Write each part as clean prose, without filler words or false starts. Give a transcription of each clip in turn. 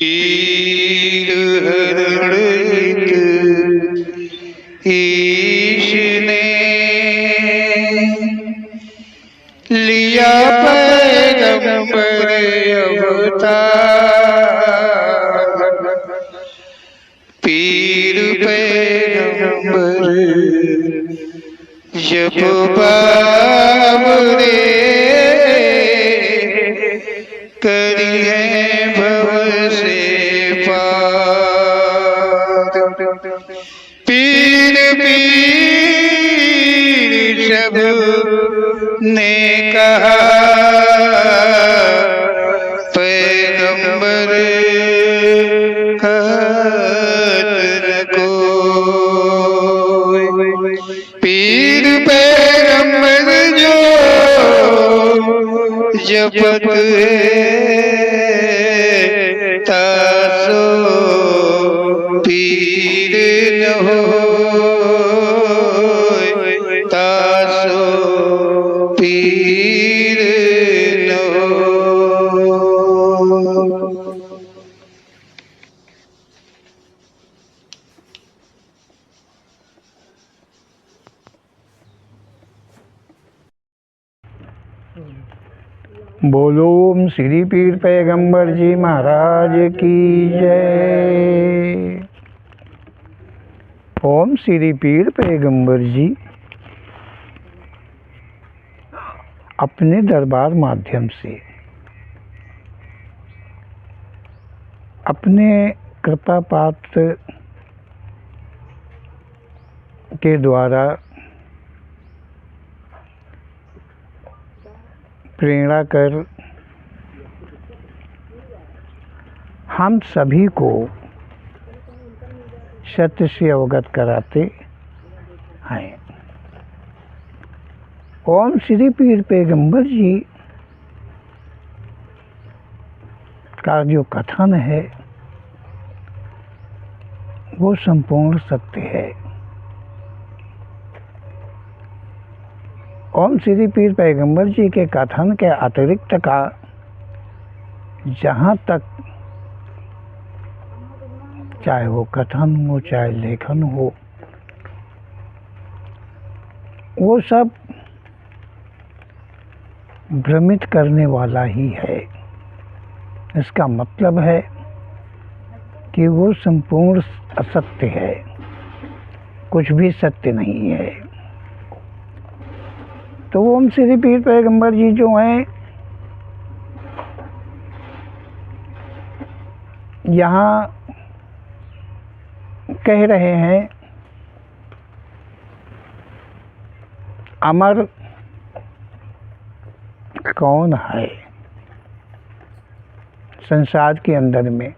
पीर हरण ईश ने लिया पैगंबर अवतार। पीर पैगंबर जब बाबरे करी है भव से पार। पीर पीर सब ने कहा पैगंबर कहत न कोई। पीर पैगंबर जो जपत है तासो पीर न होय, तासो पीर न होय। बोलो ओम श्री पीर पैगंबर जी महाराज की जय। ओम श्री पीर पैगंबर जी अपने दरबार माध्यम से अपने कृपा पात्र के द्वारा प्रेरणा कर हम सभी को सत्य से अवगत कराते हैं। ओम श्री पीर पैगंबर जी का जो कथन है वो संपूर्ण सत्य है। ओम श्री पीर पैगंबर जी के कथन के अतिरिक्त का जहाँ तक चाहे वो कथन हो चाहे लेखन हो वो सब भ्रमित करने वाला ही है। इसका मतलब है कि वो संपूर्ण असत्य है, कुछ भी सत्य नहीं है। तो ओम श्री पीर पैगंबर जी जो हैं यहाँ कह रहे हैं अमर कौन है। संसार के अंदर में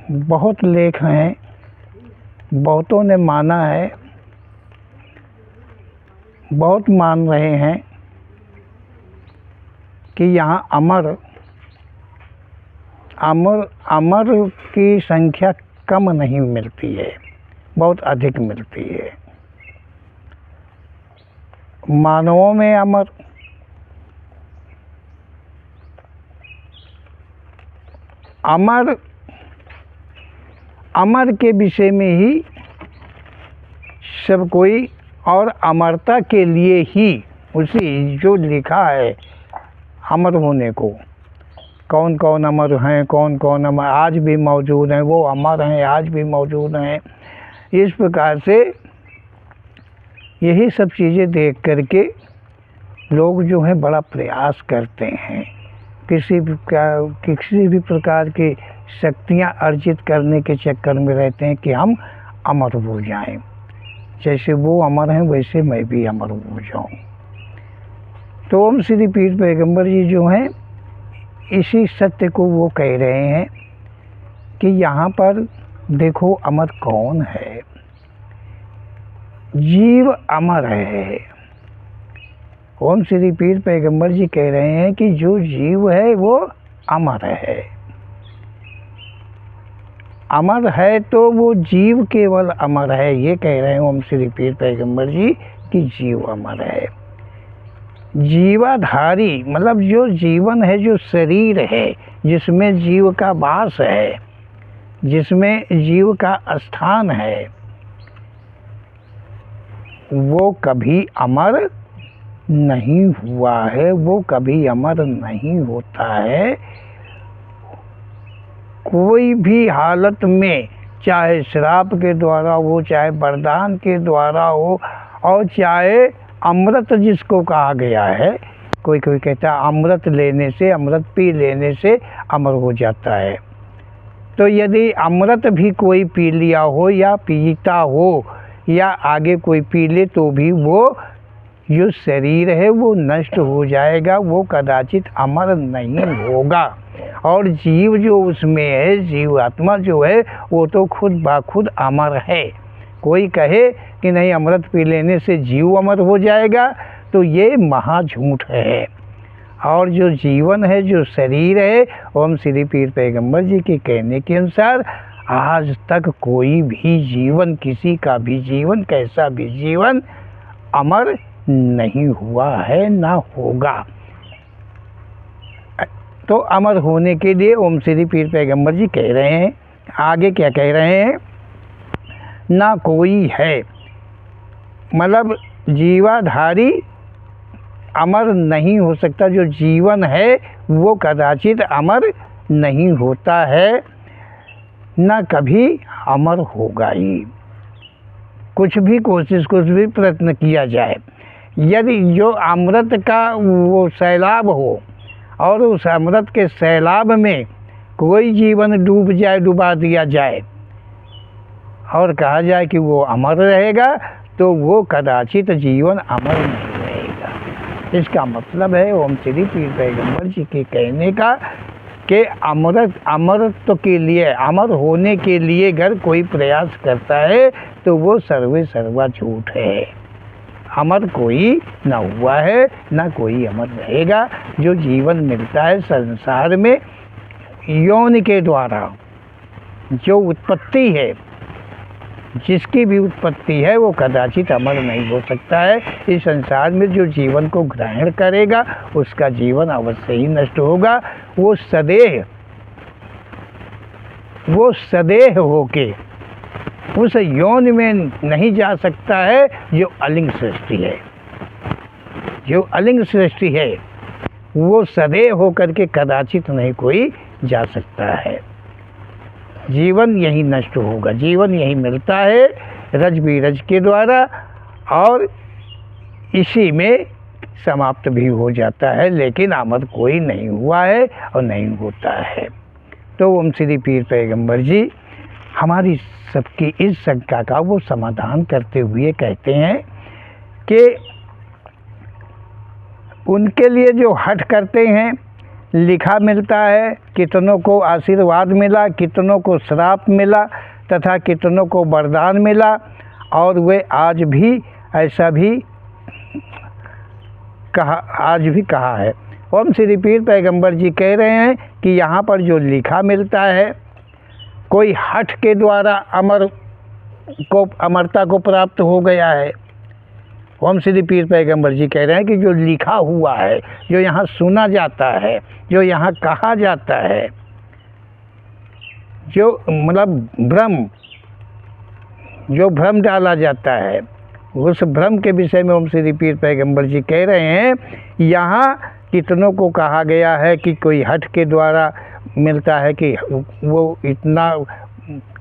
बहुत लेख हैं, बहुतों ने माना है, बहुत मान रहे हैं कि यहाँ अमर की संख्या कम नहीं मिलती है, बहुत अधिक मिलती है। मानवों में अमर के विषय में ही सब कोई, और अमरता के लिए ही उसी जो लिखा है अमर होने को, कौन कौन अमर हैं, कौन कौन अमर आज भी मौजूद हैं, वो अमर हैं आज भी मौजूद हैं। इस प्रकार से यही सब चीज़ें देख करके लोग जो हैं बड़ा प्रयास करते हैं, किसी भी प्रकार की शक्तियाँ अर्जित करने के चक्कर में रहते हैं कि हम अमर हो जाएं। जैसे वो अमर हैं वैसे मैं भी अमर हो जाऊं। तो ओम श्री पीर पैगंबर जी जो हैं इसी सत्य को वो कह रहे हैं कि यहाँ पर देखो अमर कौन है। जीव अमर है। ओम श्री पीर पैगंबर जी कह रहे हैं कि जो जीव है वो अमर है। अमर है तो वो जीव केवल अमर है, ये कह रहे हैं ओम श्री पीर पैगंबर जी कि जीव अमर है। जीवाधारी मतलब जो जीवन है, जो शरीर है, जिसमें जीव का वास है, जिसमें जीव का स्थान है, वो कभी अमर नहीं हुआ है, वो कभी अमर नहीं होता है। कोई भी हालत में, चाहे श्राप के द्वारा हो, चाहे वरदान के द्वारा हो, और चाहे अमृत जिसको कहा गया है, कोई कोई कहता है अमृत लेने से, अमृत पी लेने से अमर हो जाता है। तो यदि अमृत भी कोई पी लिया हो या पीता हो या आगे कोई पी ले, तो भी वो जो शरीर है वो नष्ट हो जाएगा, वो कदाचित अमर नहीं होगा। और जीव जो उसमें है, जीव आत्मा जो है, वो तो खुद बाखुद अमर है। कोई कहे कि नहीं अमृत पी लेने से जीव अमर हो जाएगा, तो ये महाझूठ है। और जो जीवन है, जो शरीर है, ओम श्री पीर पैगंबर जी के कहने के अनुसार आज तक कोई भी जीवन, किसी का भी जीवन, कैसा भी जीवन अमर नहीं हुआ है, ना होगा। तो अमर होने के लिए ओम श्री पीर पैगंबर जी कह रहे हैं, आगे क्या कह रहे हैं, ना कोई है, मतलब जीवाधारी अमर नहीं हो सकता। जो जीवन है वो कदाचित अमर नहीं होता है, ना कभी अमर होगा ही। कुछ भी कोशिश, कुछ भी प्रयत्न किया जाए, यदि जो अमृत का वो सैलाब हो और उस अमृत के सैलाब में कोई जीवन डूब जाए, डुबा दिया जाए और कहा जाए कि वो अमर रहेगा, तो वो कदाचित जीवन अमर नहीं रहेगा। इसका मतलब है ओम श्री पीर पैगंबर जी के कहने का कि अमरत्व के लिए, अमर होने के लिए अगर कोई प्रयास करता है तो वो सर्वे सर्वा झूठ है। अमर कोई न हुआ है, न कोई अमर रहेगा। जो जीवन मिलता है संसार में यौन के द्वारा, जो उत्पत्ति है, जिसकी भी उत्पत्ति है, वो कदाचित अमर नहीं हो सकता है। इस संसार में जो जीवन को ग्रहण करेगा उसका जीवन अवश्य ही नष्ट होगा। वो सदेह होके उस यौन में नहीं जा सकता है जो अलिंग सृष्टि है। जो अलिंग सृष्टि है वो सदैव होकर के कदाचित नहीं कोई जा सकता है। जीवन यही नष्ट होगा, जीवन यही मिलता है रज बीरज के द्वारा, और इसी में समाप्त भी हो जाता है, लेकिन अमर कोई नहीं हुआ है और नहीं होता है। तो ओम श्री पीर पैगंबर जी हमारी सबकी इस शंका का वो समाधान करते हुए कहते हैं कि उनके लिए जो हठ करते हैं, लिखा मिलता है, कितनों को आशीर्वाद मिला, कितनों को श्राप मिला, तथा कितनों को वरदान मिला, और वे आज भी ऐसा भी कहा है। ओम श्री पीर पैगंबर जी कह रहे हैं कि यहाँ पर जो लिखा मिलता है, कोई हठ के द्वारा अमरता को प्राप्त हो गया है। ओम श्री पीर पैगंबर जी कह रहे हैं कि जो लिखा हुआ है, जो यहाँ सुना जाता है, जो यहाँ कहा जाता है, जो मतलब जो भ्रम डाला जाता है, उस भ्रम के विषय में ओम श्री पीर पैगंबर जी कह रहे हैं, यहाँ कितनों को कहा गया है कि कोई हठ के द्वारा मिलता है कि वो इतना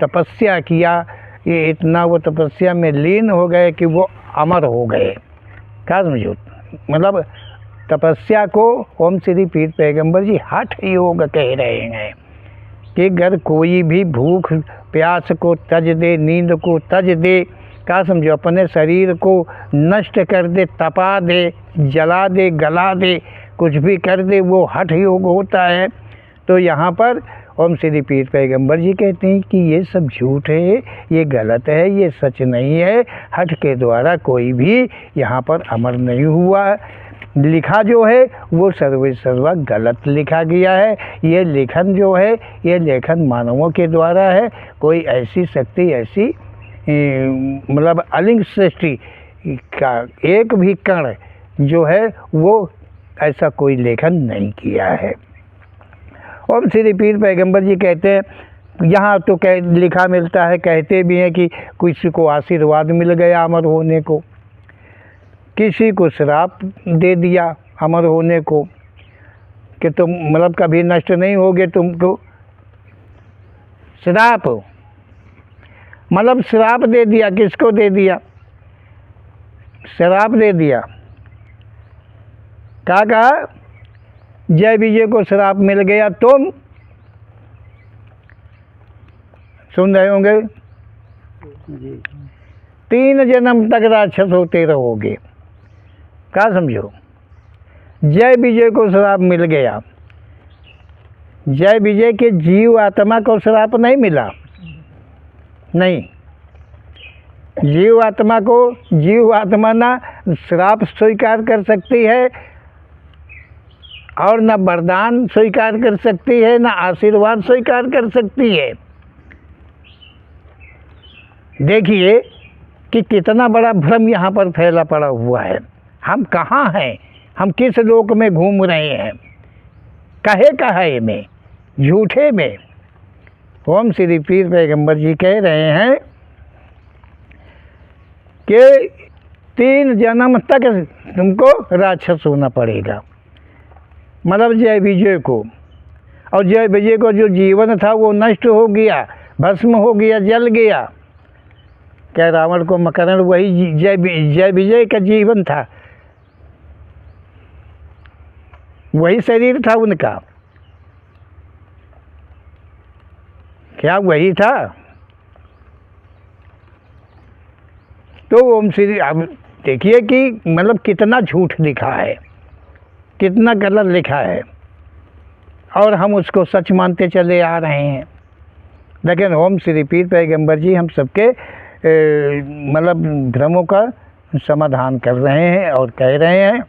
तपस्या किया, ये इतना वो तपस्या में लीन हो गए कि वो अमर हो गए। क्या समझो, मतलब तपस्या को ओम श्री पीर पैगंबर जी हठ योग कह रहे हैं कि अगर कोई भी भूख प्यास को तज दे, नींद को तज दे, क्या समझो, अपने शरीर को नष्ट कर दे, तपा दे, जला दे, गला दे, कुछ भी कर दे, वो हठ योग होता है। तो यहाँ पर ओम श्री पीर पैगंबर जी कहते हैं कि ये सब झूठ है, ये गलत है, ये सच नहीं है। हठ के द्वारा कोई भी यहाँ पर अमर नहीं हुआ। लिखा जो है वो सर्वे सर्वा गलत लिखा गया है। ये लेखन जो है, ये लेखन मानवों के द्वारा है। कोई ऐसी शक्ति, ऐसी मतलब अलिंग सृष्टि का एक भी कण जो है वो ऐसा कोई लेखन नहीं किया है। ओम श्री पीर पैगंबर जी कहते हैं, यहाँ तो लिखा मिलता है, कहते भी हैं कि किसी को आशीर्वाद मिल गया अमर होने को, किसी को श्राप दे दिया अमर होने को कि तुम मतलब कभी नष्ट नहीं होगे, तुमको श्राप, मतलब श्राप दे दिया। किसको दे दिया? श्राप दे दिया। क्या कहा? जय विजय को श्राप मिल गया, तुम सुन रहे होंगे, 3 जन्म तक राक्षस होते रहोगे। क्या समझो? जय विजय को श्राप मिल गया। जय विजय के जीव आत्मा को श्राप नहीं मिला, नहीं। जीव आत्मा ना श्राप स्वीकार कर सकती है और न वरदान स्वीकार कर सकती है, न आशीर्वाद स्वीकार कर सकती है। देखिए कि कितना बड़ा भ्रम यहाँ पर फैला पड़ा हुआ है। हम कहाँ हैं? हम किस लोक में घूम रहे हैं? कहे में, झूठे में। ओम श्री पीर पैगंबर जी कह रहे हैं कि 3 जन्म तक तुमको राक्षस होना पड़ेगा, मतलब जय विजय को। और जय विजय को जो जीवन था वो नष्ट हो गया, भस्म हो गया, जल गया। क्या रावण को मकरण वही जय विजय का जीवन था, वही शरीर था उनका, क्या वही था? तो ओम श्री, अब देखिए कि मतलब कितना झूठ लिखा है, कितना गलत लिखा है, और हम उसको सच मानते चले आ रहे हैं। लेकिन ओम श्री पीर पैगंबर जी हम सबके मतलब भ्रमों का समाधान कर रहे हैं और कह रहे हैं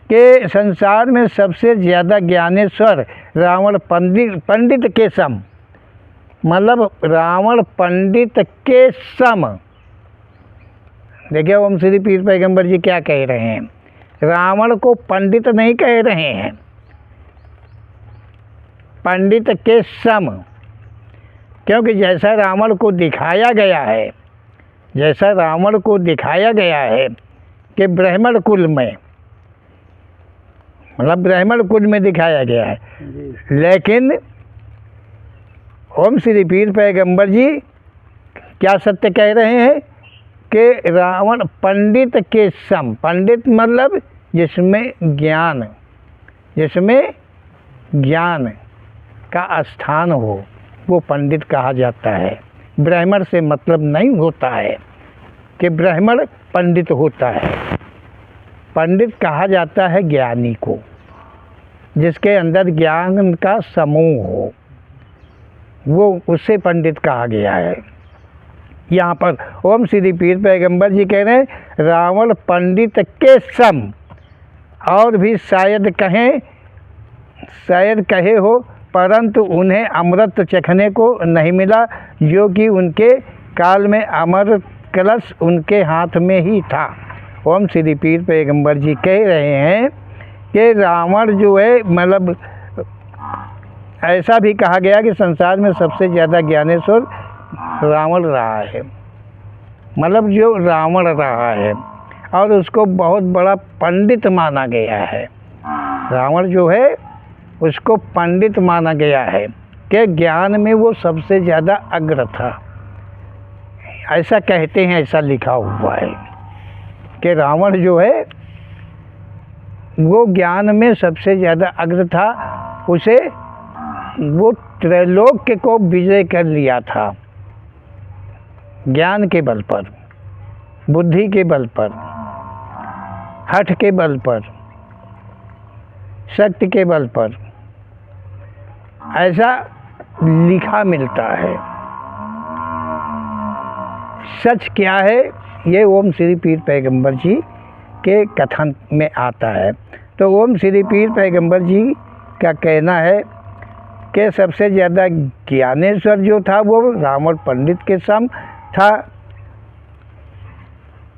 कि संसार में सबसे ज़्यादा ज्ञानेश्वर रावण पंडित के सम, मतलब रावण पंडित के सम। देखिए ओम श्री पीर पैगंबर जी क्या कह रहे हैं, रावण को पंडित नहीं कह रहे हैं, पंडित के सम। क्योंकि जैसा रावण को दिखाया गया है, जैसा रावण को दिखाया गया है कि ब्राह्मण कुल में, मतलब ब्राह्मण कुल में दिखाया गया है, लेकिन ओम श्री पीर पैगंबर जी क्या सत्य कह रहे हैं कि रावण पंडित के सम। पंडित मतलब जिसमें ज्ञान का स्थान हो, वो पंडित कहा जाता है। ब्राह्मण से मतलब नहीं होता है कि ब्राह्मण पंडित होता है। पंडित कहा जाता है ज्ञानी को, जिसके अंदर ज्ञान का समूह हो, वो उससे पंडित कहा गया है। यहाँ पर ओम श्री पीर पैगंबर जी कह रहे हैं रावण पंडित के सम, और भी शायद कहे हो, परंतु उन्हें अमृत चखने को नहीं मिला, जो कि उनके काल में अमर कलश उनके हाथ में ही था। ओम श्री पीर पैगंबर जी कह रहे हैं कि रावण जो है, मतलब ऐसा भी कहा गया कि संसार में सबसे ज़्यादा ज्ञानेश्वर रावण रहा है, मतलब जो रावण रहा है, और उसको बहुत बड़ा पंडित माना गया है। रावण जो है उसको पंडित माना गया है कि ज्ञान में वो सबसे ज़्यादा अग्र था, ऐसा कहते हैं, ऐसा लिखा हुआ है कि रावण जो है वो ज्ञान में सबसे ज़्यादा अग्र था। उसे वो त्रैलोक्य को विजय कर लिया था, ज्ञान के बल पर, बुद्धि के बल पर, हठ के बल पर, शक्ति के बल पर, ऐसा लिखा मिलता है। सच क्या है ये ओम श्री पीर पैगंबर जी के कथन में आता है। तो ओम श्री पीर पैगंबर जी का कहना है कि सबसे ज़्यादा ज्ञानेश्वर जो था वो रावण पंडित के सम था,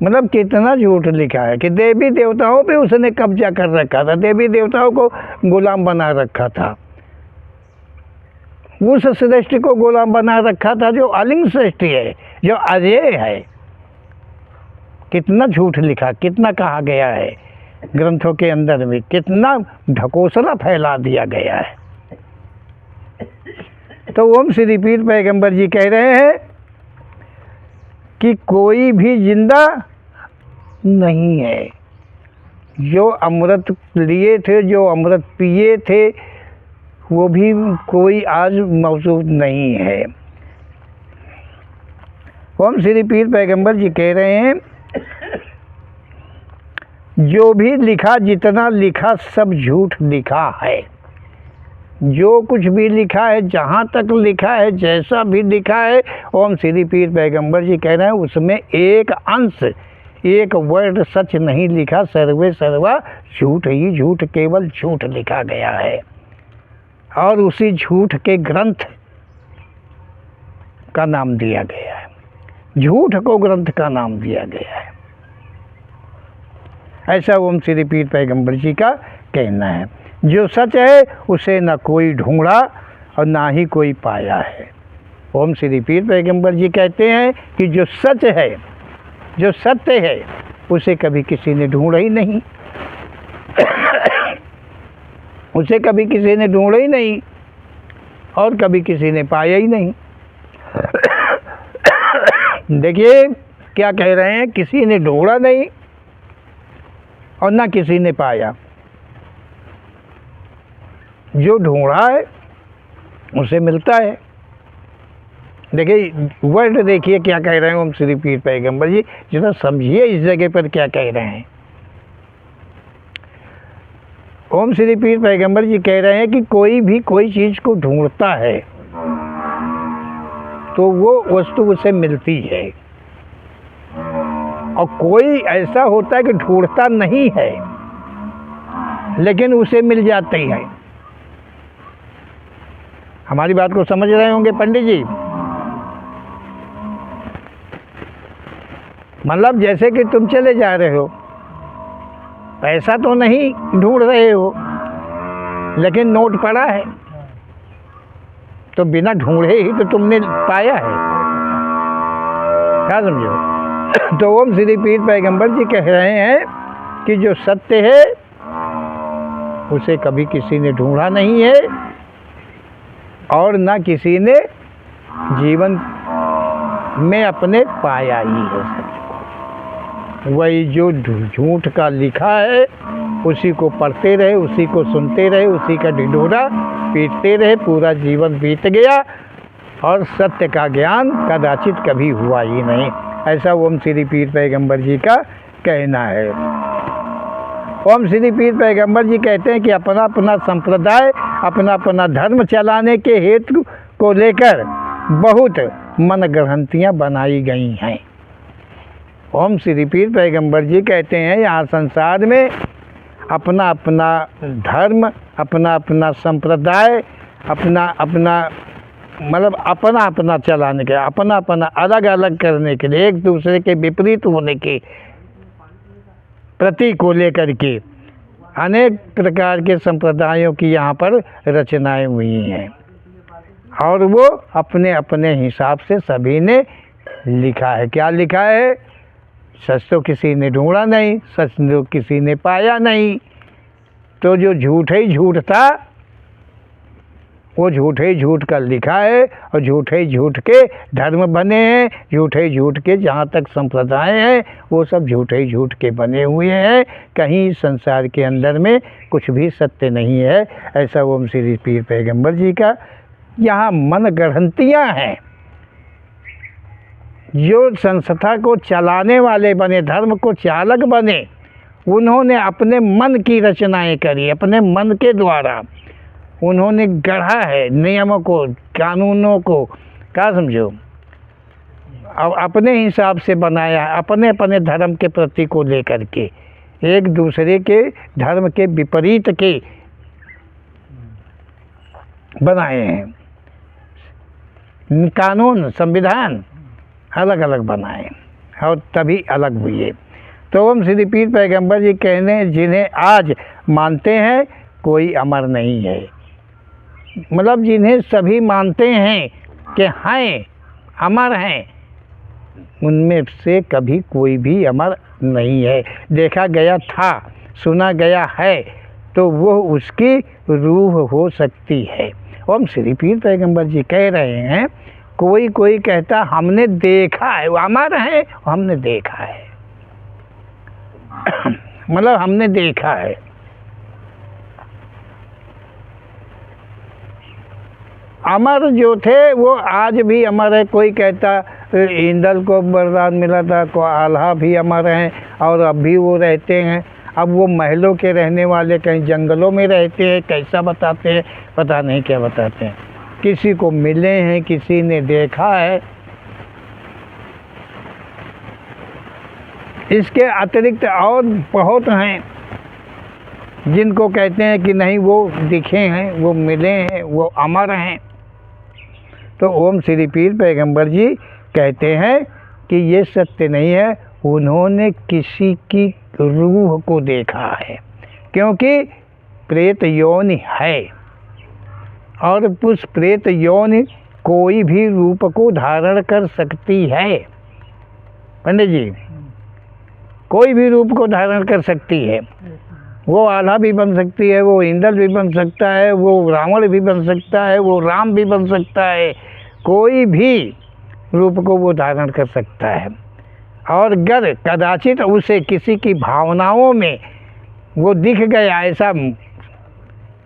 मतलब कितना झूठ लिखा है कि देवी देवताओं पे उसने कब्जा कर रखा था, देवी देवताओं को गुलाम बना रखा था, उस सृष्टि को गुलाम बना रखा था जो अलिंग सृष्टि है, जो अजेय है। कितना झूठ लिखा, कितना कहा गया है ग्रंथों के अंदर में, कितना ढकोसला फैला दिया गया है। तो ओम श्री पीर पैगंबर जी कह रहे हैं कि कोई भी जिंदा नहीं है। जो अमृत लिए थे, जो अमृत पिए थे, वो भी कोई आज मौजूद नहीं है। ओम श्री पीर पैगंबर जी कह रहे हैं जो भी लिखा, जितना लिखा सब झूठ लिखा है। जो कुछ भी लिखा है, जहाँ तक लिखा है, जैसा भी लिखा है, ओम श्री पीर पैगंबर जी कह रहे हैं उसमें एक अंश, एक वर्ड सच नहीं लिखा। सर्वे सर्वा झूठ ही झूठ, केवल झूठ लिखा गया है। और उसी झूठ के ग्रंथ का नाम दिया गया है, झूठ को ग्रंथ का नाम दिया गया है। ऐसा ओम श्री पीर पैगंबर जी का कहना है। जो सच है उसे न कोई ढूंढा और ना ही कोई पाया है। ओम श्री पीर पैगंबर जी कहते हैं कि जो सच है, जो सत्य है, उसे कभी किसी ने ढूंढा ही नहीं, उसे कभी किसी ने ढूंढा ही नहीं और कभी किसी ने पाया ही नहीं। देखिए क्या कह रहे हैं, किसी ने ढूंढा नहीं और ना किसी ने पाया। जो ढूंढा है उसे मिलता है। देखिए वर्ड देखिए क्या कह रहे हैं ओम श्री पीर पैगंबर जी, जरा समझिए इस जगह पर क्या कह रहे हैं। ओम श्री पीर पैगंबर जी कह रहे हैं कि कोई भी कोई चीज़ को ढूंढता है तो वो वस्तु उसे मिलती है, और कोई ऐसा होता है कि ढूंढता नहीं है लेकिन उसे मिल जाती है। हमारी बात को समझ रहे होंगे पंडित जी। मतलब जैसे कि तुम चले जा रहे हो, पैसा तो नहीं ढूंढ रहे हो लेकिन नोट पड़ा है, तो बिना ढूंढे ही तो तुमने पाया है। क्या समझो? तो ओम श्री पीर पैगंबर जी कह रहे हैं कि जो सत्य है उसे कभी किसी ने ढूंढा नहीं है और ना किसी ने जीवन में अपने पाया ही है सच को। वही जो झूठ का लिखा है उसी को पढ़ते रहे, उसी को सुनते रहे, उसी का ढिढोरा पीटते रहे, पूरा जीवन बीत गया और सत्य का ज्ञान कदाचित कभी हुआ ही नहीं। ऐसा ओम श्री पीर पैगंबर जी का कहना है। ओम श्री पीर पैगंबर जी कहते हैं कि अपना अपना संप्रदाय, अपना अपना धर्म चलाने के हेतु को लेकर बहुत मनगढ़ंतियाँ बनाई गई हैं। ओम श्री पीर पैगंबर जी कहते हैं यहाँ संसार में अपना अपना धर्म, अपना अपना संप्रदाय, अपना अपना मतलब अपना अपना चलाने के, अपना अपना अलग अलग करने के लिए, एक दूसरे के विपरीत होने के प्रतीक को लेकर के अनेक प्रकार के संप्रदायों की यहाँ पर रचनाएं हुई हैं और वो अपने अपने हिसाब से सभी ने लिखा है। क्या लिखा है? सच तो किसी ने ढूंढा नहीं, सच तो किसी ने पाया नहीं। तो जो झूठ ही झूठ था वो झूठे ही झूठ का लिखा है और झूठे ही झूठ के धर्म बने हैं, झूठे ही झूठ के जहाँ तक संप्रदाय हैं वो सब झूठे ही झूठ के बने हुए हैं। कहीं संसार के अंदर में कुछ भी सत्य नहीं है। ऐसा ओम श्री पीर पैगंबर जी का यहाँ मनगढ़ंतियाँ हैं। जो संस्था को चलाने वाले बने, धर्म को चालक बने, उन्होंने अपने मन की रचनाएं करी, अपने मन के द्वारा उन्होंने गढ़ा है नियमों को, कानूनों को। क्या समझो? अब अपने हिसाब से बनाया, अपने अपने धर्म के प्रति को लेकर के, एक दूसरे के धर्म के विपरीत के बनाए हैं। कानून, संविधान अलग अलग बनाए। और तभी अलग हुए। तो हम श्री पीर पैगंबर जी कहने जिन्हें आज मानते हैं कोई अमर नहीं है, मतलब जिन्हें सभी मानते हैं कि हैं अमर हैं, उनमें से कभी कोई भी अमर नहीं है। देखा गया था, सुना गया है, तो वो उसकी रूह हो सकती है। हम श्री पीर पैगंबर जी कह रहे हैं कोई कोई कहता हमने देखा है, वो अमर है, हमने देखा है मतलब हमने देखा है। अमर जो थे वो आज भी अमर है। कोई कहता इंद्र को वरदान मिला था, को आल्हा भी अमर हैं और अब भी वो रहते हैं। अब वो महलों के रहने वाले कहीं जंगलों में रहते हैं, कैसा बताते हैं पता नहीं क्या बताते हैं। किसी को मिले हैं, किसी ने देखा है। इसके अतिरिक्त और बहुत हैं जिनको कहते हैं कि नहीं वो दिखे हैं, वो मिले हैं, वो अमर हैं। तो ओम श्री पीर पैगंबर जी कहते हैं कि ये सत्य नहीं है, उन्होंने किसी की रूह को देखा है, क्योंकि प्रेत योनि है और उस प्रेत योनि कोई भी रूप को धारण कर सकती है। पंडित जी, कोई भी रूप को धारण कर सकती है। वो आल्हा भी बन सकती है, वो इंद्र भी बन सकता है, वो रावण भी बन सकता है, वो राम भी बन सकता है, कोई भी रूप को वो धारण कर सकता है। और अगर कदाचित उसे किसी की भावनाओं में वो दिख गया ऐसा,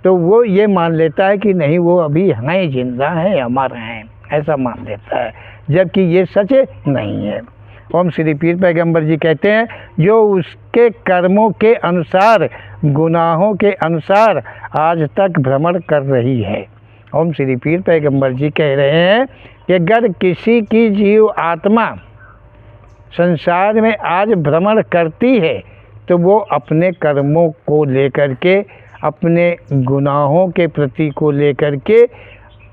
तो वो ये मान लेता है कि नहीं वो अभी हैं, जिंदा हैं, अमर हैं, ऐसा मान लेता है, जबकि ये सच नहीं है। ओम श्री पीर पैगंबर जी कहते हैं जो उसके कर्मों के अनुसार, गुनाहों के अनुसार आज तक भ्रमण कर रही है। ओम श्री पीर पैगंबर जी कह रहे हैं कि अगर किसी की जीव आत्मा संसार में आज भ्रमण करती है तो वो अपने कर्मों को लेकर के, अपने गुनाहों के प्रति को लेकर के,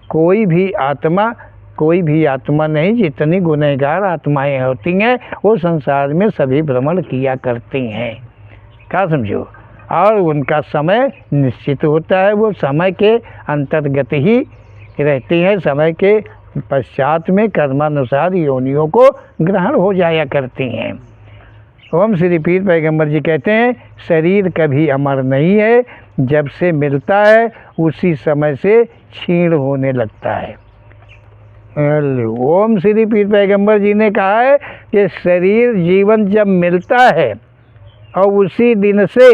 कोई भी आत्मा नहीं, जितनी गुनहगार आत्माएं होती हैं वो संसार में सभी भ्रमण किया करती हैं। क्या समझो? और उनका समय निश्चित होता है, वो समय के अंतर्गत ही रहती हैं, समय के पश्चात में कर्मानुसार योनियों को ग्रहण हो जाया करती हैं। ओम श्री पीर पैगंबर जी कहते हैं शरीर कभी अमर नहीं है, जब से मिलता है उसी समय से क्षीण होने लगता है। ओम श्री पीर पैगंबर जी ने कहा है कि शरीर जीवन जब मिलता है और उसी दिन से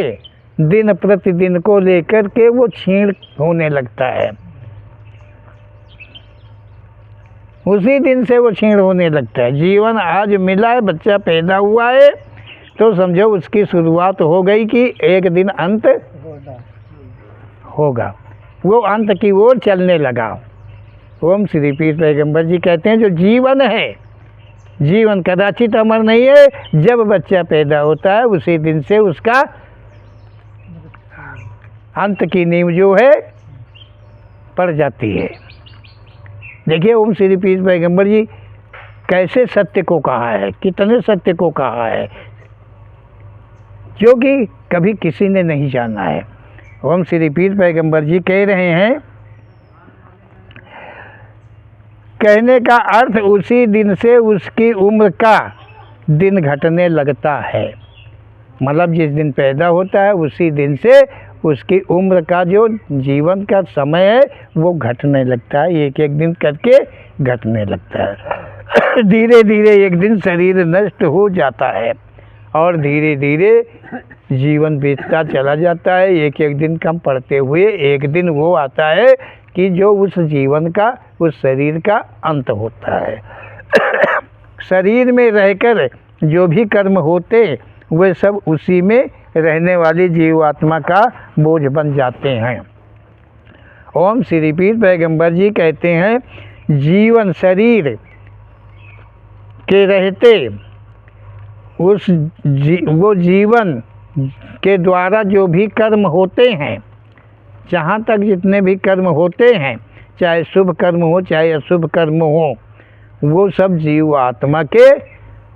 दिन प्रतिदिन को लेकर के वो क्षीण होने लगता है, उसी दिन से वो क्षीण होने लगता है। जीवन आज मिला है, बच्चा पैदा हुआ है तो समझो उसकी शुरुआत हो गई कि एक दिन अंत होगा, वो अंत की ओर चलने लगा। ओम श्री पीर पैगंबर जी कहते हैं जो जीवन है, जीवन कदाचित अमर नहीं है, जब बच्चा पैदा होता है उसी दिन से उसका अंत की नींव जो है पड़ जाती है। देखिए ओम श्री पीर पैगंबर जी कैसे सत्य को कहा है, कितने सत्य को कहा है, जो कि कभी किसी ने नहीं जाना है। ओम श्री पीर पैगंबर जी कह रहे हैं, कहने का अर्थ उसी दिन से उसकी उम्र का दिन घटने लगता है, मतलब जिस दिन पैदा होता है उसी दिन से उसकी उम्र का जो जीवन का समय है वो घटने लगता है, एक एक दिन करके घटने लगता है। धीरे धीरे एक दिन शरीर नष्ट हो जाता है और धीरे धीरे जीवन बीतता चला जाता है। एक एक दिन कम पड़ते हुए एक दिन वो आता है कि जो उस जीवन का, उस शरीर का अंत होता है। शरीर में रहकर जो भी कर्म होते वे सब उसी में रहने वाली जीवात्मा का बोझ बन जाते हैं। ओम श्री पीर पैगंबर जी कहते हैं जीवन शरीर के रहते वो जीवन के द्वारा जो भी कर्म होते हैं, जहाँ तक जितने भी कर्म होते हैं, चाहे शुभ कर्म हो चाहे अशुभ कर्म हो, वो सब जीव आत्मा के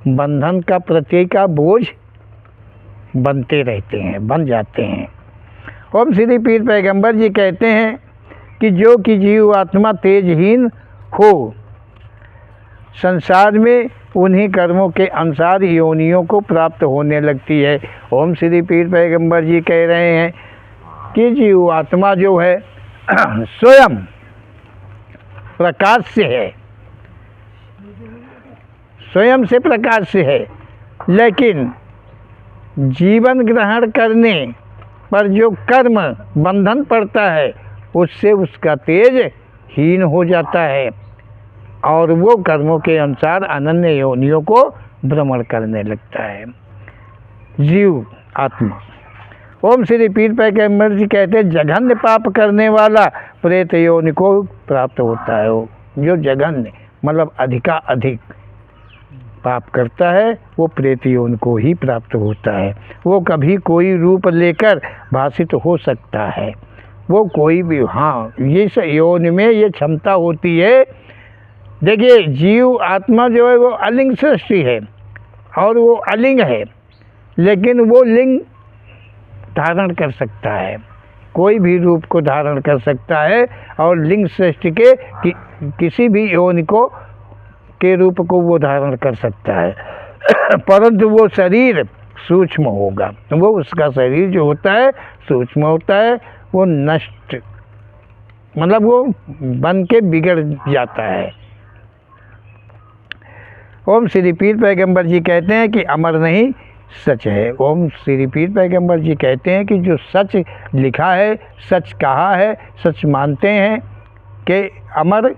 बंधन का प्रत्यय का बोझ बनते रहते हैं, बन जाते हैं। ओम श्री पीर पैगंबर जी कहते हैं कि जो कि जीव आत्मा तेजहीन हो, संसार में उन्हीं कर्मों के अनुसार योनियों को प्राप्त होने लगती है। ओम श्री पीर पैगंबर जी कह रहे हैं कि जीव आत्मा जो है स्वयं प्रकाश से है, स्वयं से प्रकाश से है, लेकिन जीवन ग्रहण करने पर जो कर्म बंधन पड़ता है उससे उसका तेज हीन हो जाता है और वो कर्मों के अनुसार अनन्य योनियों को भ्रमण करने लगता है जीव आत्मा। ओम श्री पीर पैगंबर जी कहते हैं जघन्य पाप करने वाला प्रेत योनि को प्राप्त होता है। वो जो जघन्य मतलब अधिक पाप करता है वो प्रेत योनि को ही प्राप्त होता है। वो कभी कोई रूप लेकर भाषित हो सकता है, वो कोई भी, हाँ ये योनि में ये क्षमता होती है। देखिए जीव आत्मा जो है वो अलिंग सृष्टि है और वो अलिंग है, लेकिन वो लिंग धारण कर सकता है, कोई भी रूप को धारण कर सकता है और लिंग सृष्टि के किसी भी योनि को के रूप को वो धारण कर सकता है परंतु वो शरीर सूक्ष्म होगा, वो उसका शरीर जो होता है सूक्ष्म होता है, वो नष्ट मतलब वो बन के बिगड़ जाता है। ओम श्री पीर पैगंबर जी कहते हैं कि अमर नहीं सच है। ओम श्री पीर पैगंबर जी कहते हैं कि जो सच लिखा है, सच कहा है, सच मानते हैं कि अमर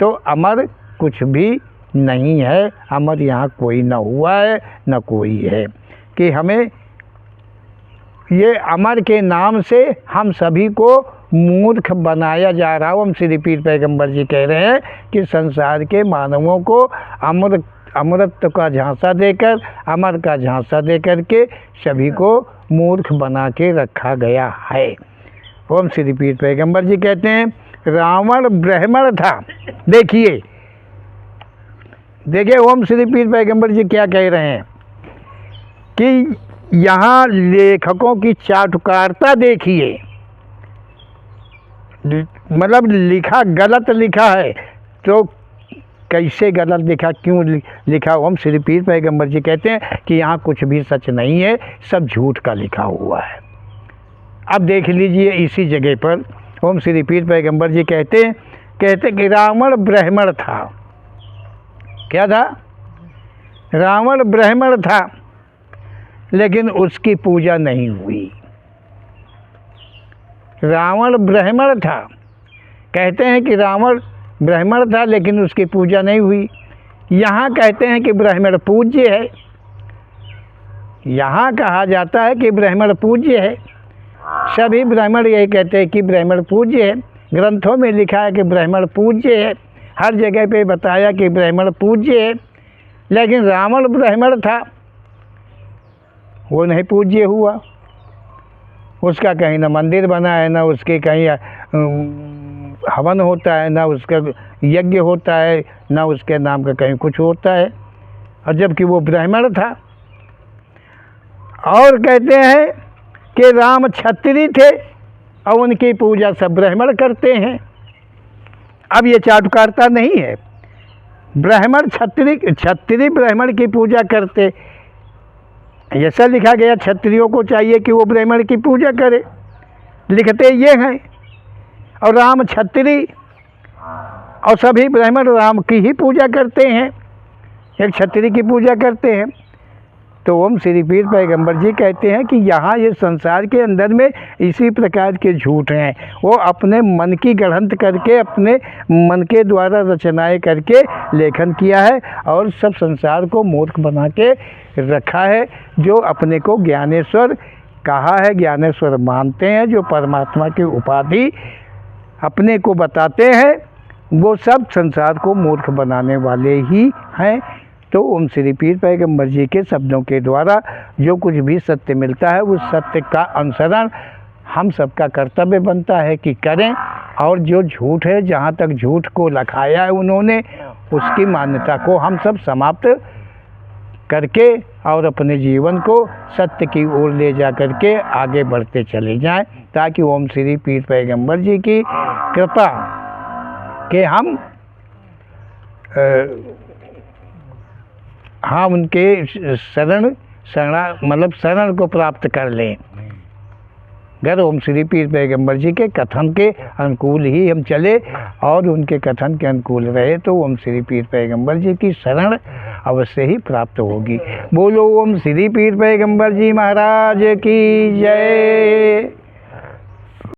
तो अमर कुछ भी नहीं है, अमर यहाँ कोई न हुआ है न कोई है, कि हमें ये अमर के नाम से हम सभी को मूर्ख बनाया जा रहा है। हम श्री पीर पैगंबर जी कह रहे हैं कि संसार के मानवों को अमरत्व का झांसा देकर, अमर का झांसा देकर के सभी को मूर्ख बना के रखा गया है। ओम श्री पीर पैगंबर जी कहते हैं रावण ब्राह्मण था। देखिए ओम श्री पीर पैगंबर जी क्या कह रहे हैं कि यहाँ लेखकों की चाटुकारिता देखिए, मतलब लिखा गलत लिखा है तो कैसे गलत लिखा, क्यों लिखा। ओम श्री पीर पैगंबर जी कहते हैं कि यहाँ कुछ भी सच नहीं है, सब झूठ का लिखा हुआ है। अब देख लीजिए इसी जगह पर ओम श्री पीर पैगंबर जी कहते कि रावण ब्राह्मण था। क्या था? रावण ब्राह्मण था, लेकिन उसकी पूजा नहीं हुई। रावण ब्राह्मण था, कहते हैं कि रावण ब्राह्मण था लेकिन उसकी पूजा नहीं हुई। यहाँ कहते हैं कि ब्राह्मण पूज्य है, यहाँ कहा जाता है कि ब्राह्मण पूज्य है। सभी ब्राह्मण यही कहते हैं कि ब्राह्मण पूज्य है, ग्रंथों में लिखा है कि ब्राह्मण पूज्य है, हर जगह पे बताया कि ब्राह्मण पूज्य है, लेकिन रावण ब्राह्मण था, वो नहीं पूज्य हुआ। उसका कहीं ना मंदिर बना है, ना उसके कहीं हवन होता है, ना उसका यज्ञ होता है, ना उसके नाम का कहीं कुछ होता है, और जबकि वो ब्राह्मण था। और कहते हैं कि राम क्षत्रिय थे और उनकी पूजा सब ब्राह्मण करते हैं। अब ये चाटुकारिता नहीं है, ब्राह्मण क्षत्रिय ब्राह्मण की पूजा करते, ऐसा लिखा गया क्षत्रियों को चाहिए कि वो ब्राह्मण की पूजा करे, लिखते ये हैं। और राम क्षत्रिय और सभी ब्राह्मण राम की ही पूजा करते हैं, एक क्षत्रिय की पूजा करते हैं। तो ओम श्री पीर पैगंबर जी कहते हैं कि यहाँ ये संसार के अंदर में इसी प्रकार के झूठ हैं। वो अपने मन की गढ़ंत करके, अपने मन के द्वारा रचनाएं करके लेखन किया है और सब संसार को मूर्ख बना के रखा है। जो अपने को ज्ञानेश्वर कहा है, ज्ञानेश्वर मानते हैं, जो परमात्मा की उपाधि अपने को बताते हैं, वो सब संसार को मूर्ख बनाने वाले ही हैं। तो ओम श्री पीर पैगंबर जी के शब्दों के द्वारा जो कुछ भी सत्य मिलता है उस सत्य का अनुसरण हम सबका कर्तव्य बनता है कि करें। और जो झूठ है, जहाँ तक झूठ को लखाया है उन्होंने, उसकी मान्यता को हम सब समाप्त करके और अपने जीवन को सत्य की ओर ले जा करके आगे बढ़ते चले जाएं, ताकि ओम श्री पीर पैगंबर जी की कृपा के हम उनके शरण को प्राप्त कर लें। अगर ओम श्री पीर पैगंबर जी के कथन के अनुकूल ही हम चले और उनके कथन के अनुकूल रहे तो ओम श्री पीर पैगंबर जी की शरण अवश्य ही प्राप्त होगी। बोलो ओम श्री पीर पैगंबर जी महाराज की जय।